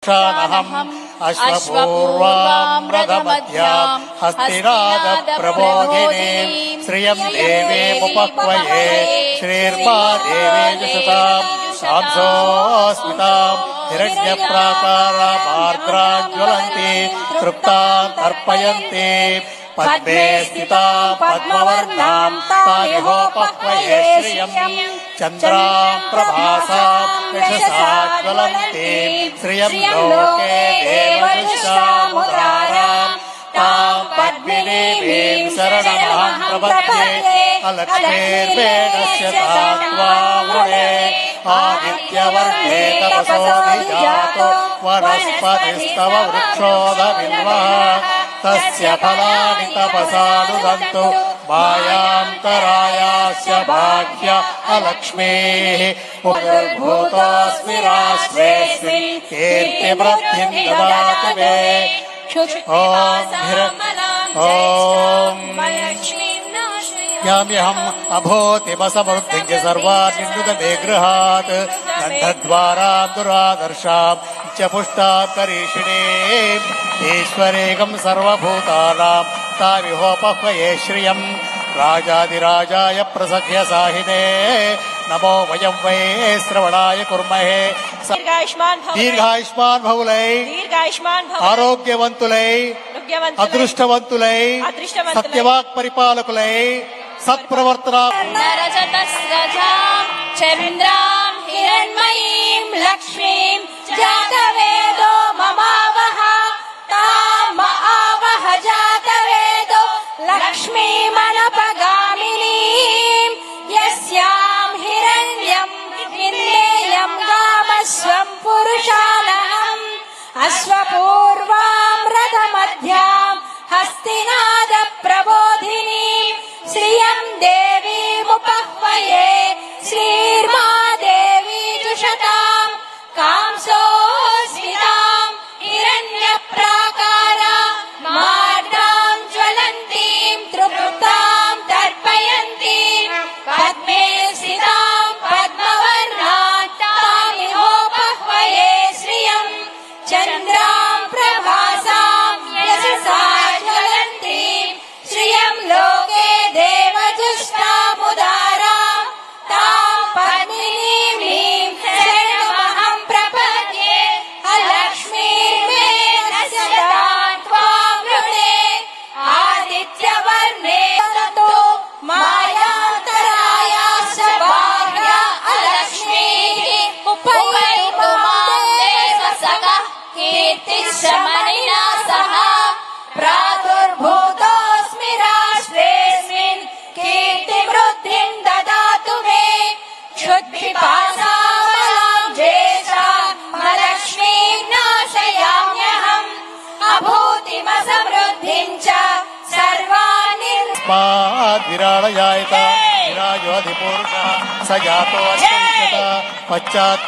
तिष्ठानहम् अश्वपूर्वां रथमध्यां हस्तिनादप्रबोधिनीं श्रियं देवीमुपक्वये श्रीर्मा देवीजुषतां सांसोऽस्मितां हिरण्यप्राकारामार्द्राज्वलन्ति तृप्तां तर्पयन्ति पद्मे स्थितां पद्मवर्णां तामिहोपक्वये श्रियं चन्द्रां प्रभासां यशसाज्वलन्तीं श्रियं लोके देवदुष्टामुदारां तां पद्मिनीं शरणमहं प्रपद्ये अलक्ष्मीर्वेदस्य तात्वावृणे आदित्यवर्णे तपसोऽधिजातो वनस्पतिस्तव वृक्षोदबिल्वः तस्य फलानि तपसानुदन्तु मायान्तरायास्य भाग्य अलक्ष्मीः उदर्भूतोऽस्मि राष्ट्रेऽस्मिन् कीर्तिवृद्धिं ददातु मे याम्यहम् अभूतिमसमृद्धिं सर्वान्निन्दुतमे गृहात् गन्धद्वारां दुरादर्शां च पुष्टां करीषिणीम् ईश्वरेकं सर्वभूतानां तामिहोपक्वये श्रियम् राजाधिराजाय प्रसख्य साहिने नमो वयं वै श्रवणाय कुर्महे दीर्घायुष्मान् भवुलै आरोग्यवन्तुलै अदृष्टवन्तुलै सत्यवाक् परिपालकुलै सत्प्रवर्तना चन्द्रां हिरण्मयीं लक्ष्मीं जातवेदो ममावह ताम आवह जातवेदो लक्ष्मीमनपगामिनीं यस्यां हिरण्यं विन्देयं गामस्वं पुरुषानहम् अश्वपूर्वां रथमध्यां हस्तिनादप्रबोधिनीं श्रियं देवीमुपह्वये श्रीर्मा देवीजुषतां कांसोऽस्मितां हिरण्यप्राकारामार्द्रां ज्वलन्तीं तृप्तां तर्पयन्तीं पद्मे स्थितां पद्मवर्णां तामिहोपह्वये श्रियं चन्द्रां प्रभासां यशसा ज्वलन्तीं श्रियं लोके देवजुष्टामुदारां तां पद्मिनीं शरणमहं प्रपद्ये अलक्ष्मीर्वेदस्य तात्वावृणे आदित्यवर्णे ततो मायान्तरायाश्च भाग्य अलक्ष्मीः उपैतु मां देवसखः कीर्तिश्रमणिना सह प्रादुर्भूतोऽस्मि राष्ट्रेऽस्मिन् कीर्तिवृद्धिं ददातु मे क्षुत्पिपासामलां ज्येष्ठामलक्ष्मीं नाशयाम्यहम् अभूतिमसमृद्धिं च सर्वाणि विराळयायत विराजोऽधिपूरुषः स जातो पश्चात्